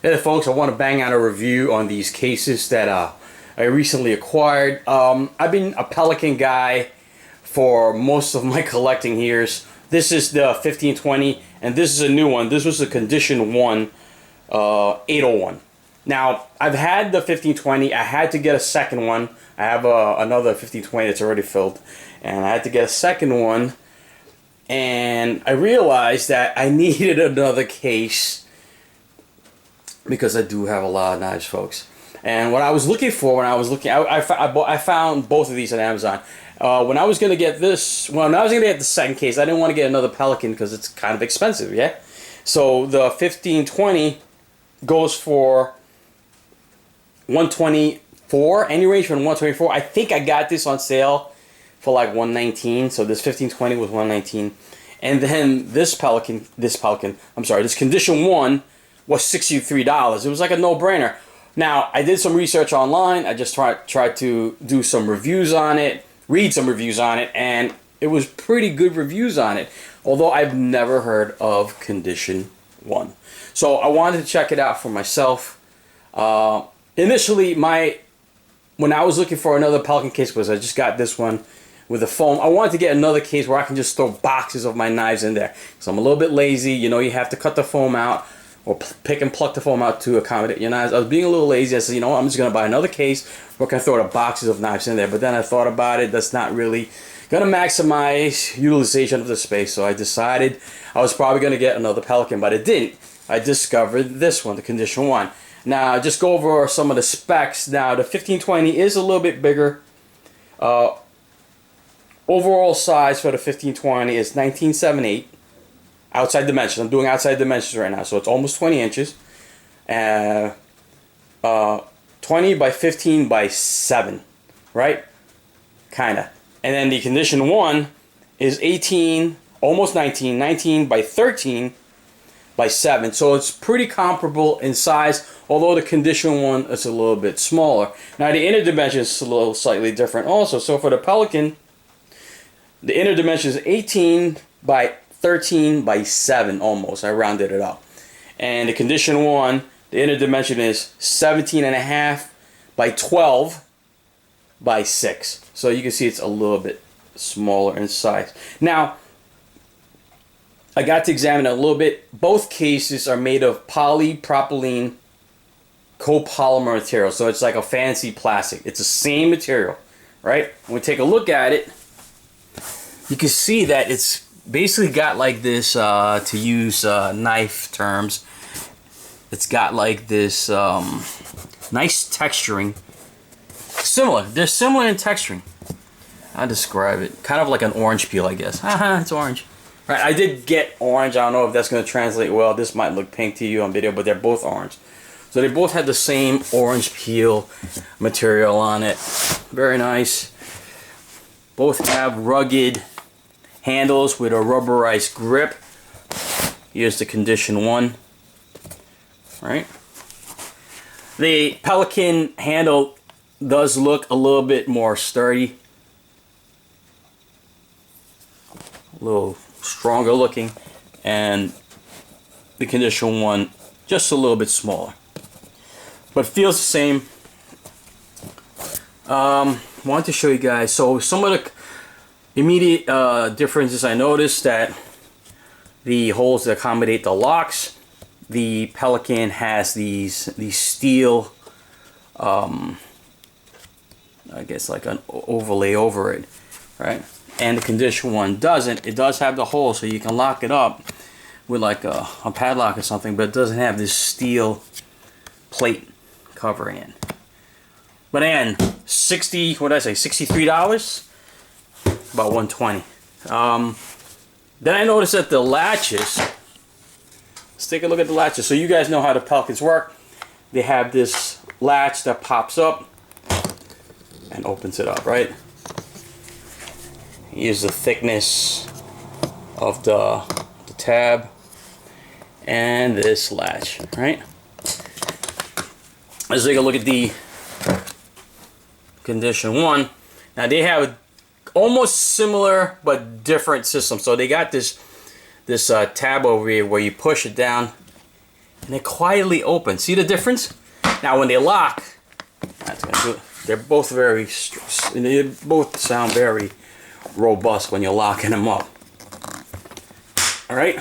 Hey folks, I want to bang out a review on these cases that I recently acquired. I've been a Pelican guy for most of my collecting years. This is the 1520 and this is a new one. This was the condition 1 801. Now, I've had the 1520. I had to get a second one. I have another 1520 that's already filled, and I had to get a second one, and I realized that I needed another case because I do have a lot of knives, folks. And what I was looking for when I was looking, I found both of these on Amazon. When I was going to get this, when I was going to get the second case, I didn't want to get another Pelican because it's kind of expensive, yeah? So the 1520 goes for 124, any range from 124. I think I got this on sale for like 119, so this 1520 was 119. And then this condition 1 was $63. It was like a no-brainer. Now, I did some research online. I just tried to do some reviews on it, read some reviews on it, and it was pretty good reviews on it, although I've never heard of condition 1. So I wanted to check it out for myself. Initially, when I was looking for another Pelican case, because I just got this one with the foam, I wanted to get another case where I can just throw boxes of my knives in there. So I'm a little bit lazy. You know, you have to cut the foam out or pick and pluck the foam out to accommodate your knives. I was being a little lazy. I said, you know what, I'm just going to buy another case where I can throw the boxes of knives in there. But then I thought about it. That's not really going to maximize utilization of the space. So I decided I was probably going to get another Pelican, but it didn't. I discovered this one, the condition 1. Now, just go over some of the specs. Now, the 1520 is a little bit bigger. Overall size for the 1520 is 19.78. Outside dimensions. I'm doing outside dimensions right now, so it's almost 20 inches. 20 by 15 by 7, right? Kinda. And then the condition 1 is 18, almost 19 by 13 by 7. So it's pretty comparable in size, although the condition 1 is a little bit smaller. Now the inner dimension is a little slightly different also. So for the Pelican, the inner dimension is 18 by 13 by 7 almost. I rounded it up. And the condition 1, the inner dimension is 17.5 by 12 by 6. So you can see it's a little bit smaller in size. Now, I got to examine it a little bit. Both cases are made of polypropylene copolymer material. So it's like a fancy plastic. It's the same material, right? When we take a look at it, you can see that it's basically got like this, to use knife terms, it's got like this nice texturing. They're similar in texturing. I'll describe it. Kind of like an orange peel, I guess. It's orange. Right, I did get orange. I don't know if that's going to translate well. This might look pink to you on video, but they're both orange. So they both have the same orange peel material on it. Very nice. Both have rugged handles with a rubberized grip. Here's the condition 1. Right. The Pelican handle does look a little bit more sturdy, a little stronger looking, and the condition 1 just a little bit smaller, but feels the same. Wanted to show you guys. So some of the immediate differences I noticed that the holes that accommodate the locks, the Pelican has these steel, I guess like an overlay over it, right? And the condition 1 doesn't. It does have the hole so you can lock it up with like a padlock or something, but it doesn't have this steel plate covering it. But again, $63, about 120. Then I noticed that the latches, let's take a look at the latches. So you guys know how the Pelicans work. They have this latch that pops up and opens it up, right? Here's the thickness of the tab and this latch, right? Let's take a look at the condition 1. Now they have almost similar but different system. So they got this tab over here where you push it down and they quietly open. See the difference? Now when they lock, that's gonna do it. They're both they both sound very robust when you're locking them up. All right,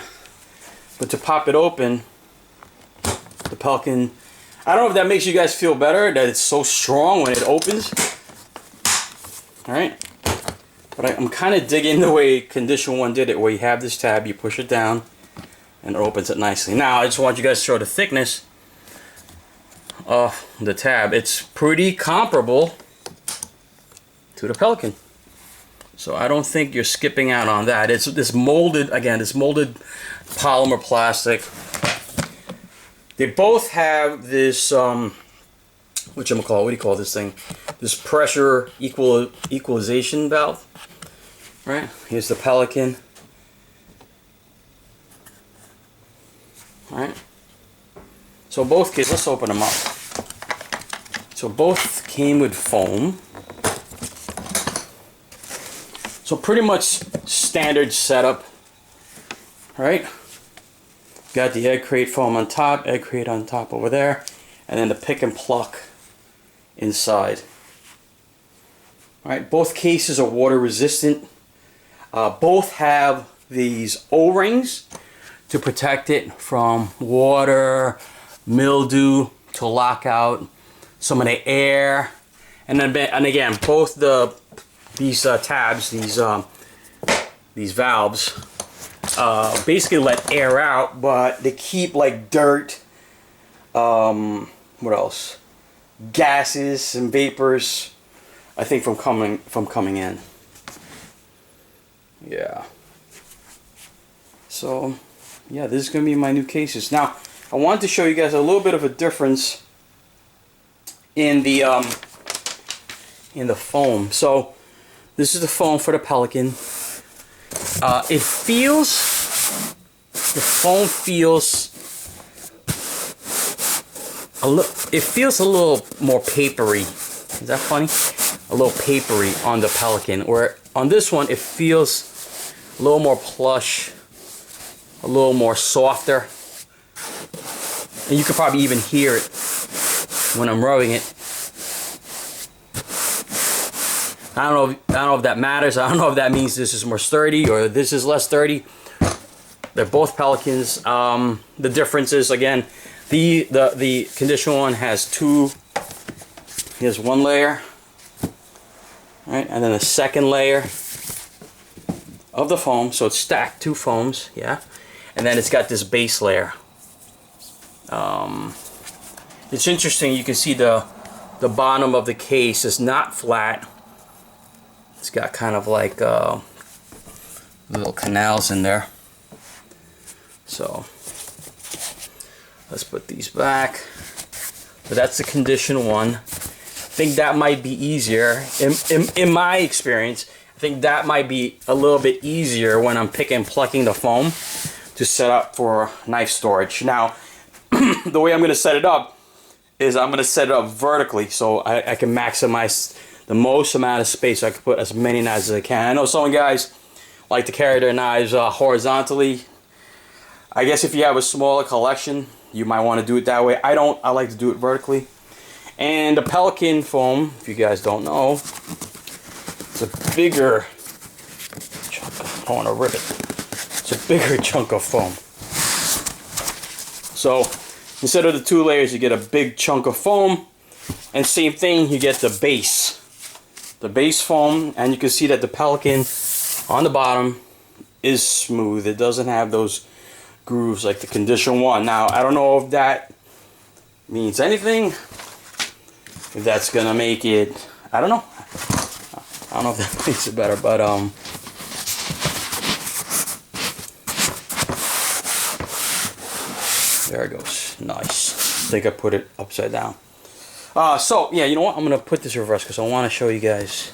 but to pop it open, the Pelican, I don't know if that makes you guys feel better that it's so strong when it opens. All right, but I'm kind of digging the way Condition 1 did it, where you have this tab, you push it down, and it opens it nicely. Now I just want you guys to show the thickness of the tab. It's pretty comparable to the Pelican, so I don't think you're skipping out on that. It's this molded, again, this molded polymer plastic. They both have this what do you call this thing? This pressure equalization valve. Right, here's the Pelican. All right, so both kids, let's open them up. So both came with foam. So pretty much standard setup, right? Got the egg crate foam on top, egg crate on top over there, and then the pick and pluck inside. All right, both cases are water resistant. Both have these O-rings to protect it from water, mildew, to lock out some of the air, and again, both these tabs, these valves, basically let air out, but they keep like dirt, what else? Gases and vapors, I think, from coming in. Yeah. So, yeah, this is gonna be my new cases. Now, I wanted to show you guys a little bit of a difference in the foam. So, this is the foam for the Pelican. The foam feels a little more papery. Is that funny? A little papery on the Pelican, where on this one it feels a little more plush, a little more softer, and you could probably even hear it when I'm rubbing it. I don't know if that matters. I don't know if that means this is more sturdy or this is less sturdy. They're both Pelicans. The difference is, again, the Condition 1 has two. Here's one layer, right, and then a second layer of the foam. So it's stacked, two foams, yeah, and then it's got this base layer. It's interesting. You can see the bottom of the case is not flat. It's got kind of like little canals in there. So let's put these back. But that's the Condition 1. I think that might be easier. In my experience, I think that might be a little bit easier when I'm plucking the foam to set up for knife storage. Now, the way I'm going to set it up is I'm going to set it up vertically so I can maximize the most amount of space, so I can put as many knives as I can. I know some guys like to carry their knives horizontally. I guess if you have a smaller collection, you might want to do it that way. I don't. I like to do it vertically. And the Pelican foam, if you guys don't know, it's a bigger chunk. I don't want to rip it. It's a bigger chunk of foam. So instead of the two layers, you get a big chunk of foam. And same thing, you get the base foam, and you can see that the Pelican on the bottom is smooth. It doesn't have those grooves like the Condition 1. Now, I don't know if that means anything, if that's gonna make it, I don't know. I don't know if that makes it better, but there it goes. Nice. I think I put it upside down. So yeah, you know what? I'm gonna put this reverse because I want to show you guys.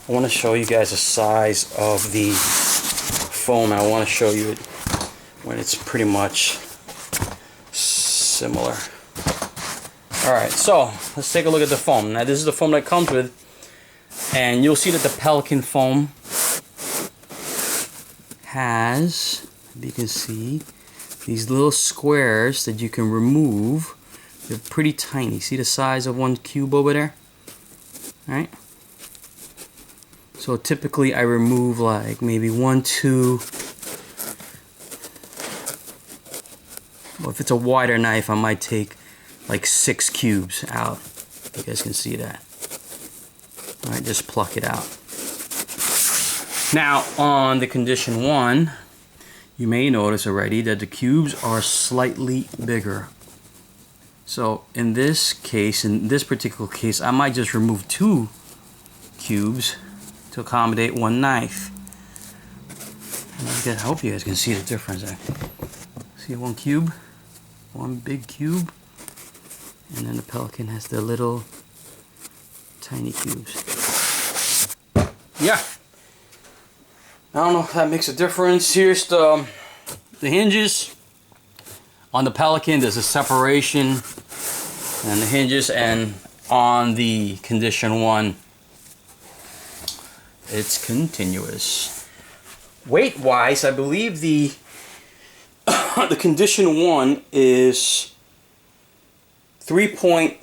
I want to show you guys the size of the foam. I want to show you it when it's pretty much similar. All right, so let's take a look at the foam. Now this is the foam that comes with, and you'll see that the Pelican foam has, if you can see, these little squares that you can remove. They're pretty tiny. See the size of one cube over there? Alright? So typically I remove like maybe 1, 2. Well, if it's a wider knife, I might take like 6 cubes out. You guys can see that. Alright, just pluck it out. Now, on the condition 1, you may notice already that the cubes are slightly bigger. So in this case, in this particular case, I might just remove 2 cubes to accommodate 1 knife. I hope you guys can see the difference there. See 1 cube, 1 big cube, and then the Pelican has the little tiny cubes. Yeah. I don't know if that makes a difference. Here's the hinges. On the Pelican, there's a separation and the hinges, and on the condition 1, it's continuous. Weight-wise, I believe the the condition 1 is 3.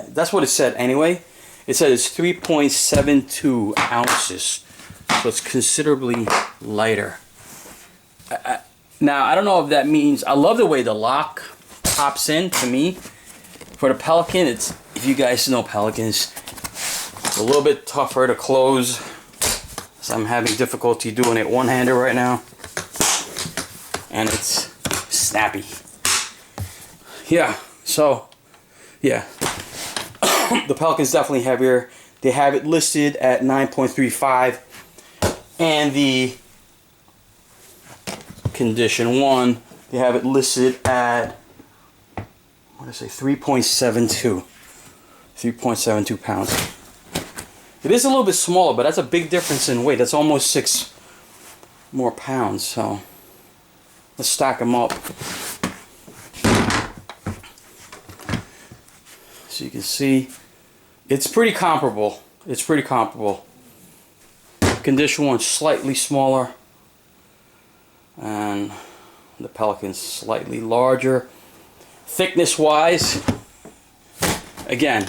That's what it said anyway. It said it's 3.72 ounces, so it's considerably lighter. Now, I don't know if that means, I love the way the lock pops in to me. For the Pelican, it's, if you guys know Pelicans, it's a little bit tougher to close. So I'm having difficulty doing it one-handed right now. And it's snappy. Yeah, so, yeah. The Pelican's definitely heavier. They have it listed at 9.35. And the condition 1, they have it listed at, what did I say, 3.72. 3.72 pounds. It is a little bit smaller, but that's a big difference in weight. That's almost 6 more pounds. So let's stack them up. So you can see, it's pretty comparable. It's pretty comparable. Condition 1 slightly smaller, and the Pelican's slightly larger. Thickness wise, again,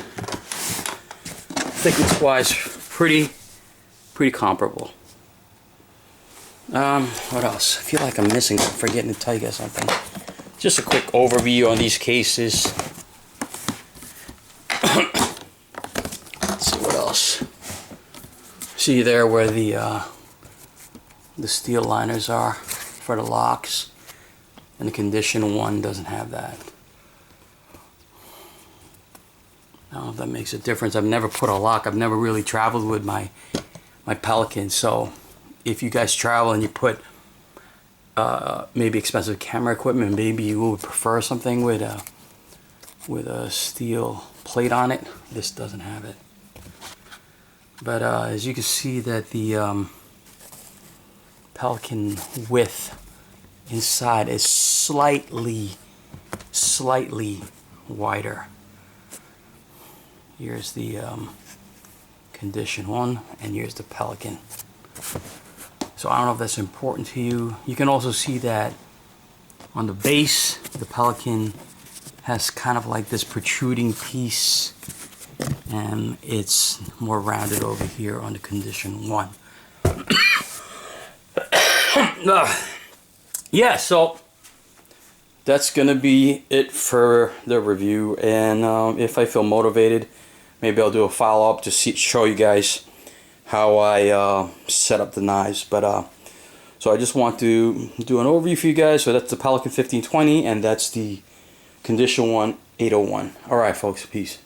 thickness wise, pretty comparable. What else? I feel like I'm missing, I'm forgetting to tell you guys something. Just a quick overview on these cases. Let's see what else. See there where the steel liners are for the locks, and the condition 1 doesn't have that. I don't know if that makes a difference. I've never put a lock. I've never really traveled with my Pelican. So if you guys travel and you put maybe expensive camera equipment, maybe you would prefer something with a steel plate on it. This doesn't have it. But as you can see that the Pelican width inside is slightly wider. Here's the condition 1, and here's the Pelican. So I don't know if that's important to you. You can also see that on the base, the Pelican has kind of like this protruding piece, and it's more rounded over here on the condition 1. Yeah, so that's gonna be it for the review, and if I feel motivated, maybe I'll do a follow-up to show you guys how I set up the knives. But so I just want to do an overview for you guys. So that's the Pelican 1520, and that's the condition 1 801. All right, folks, peace.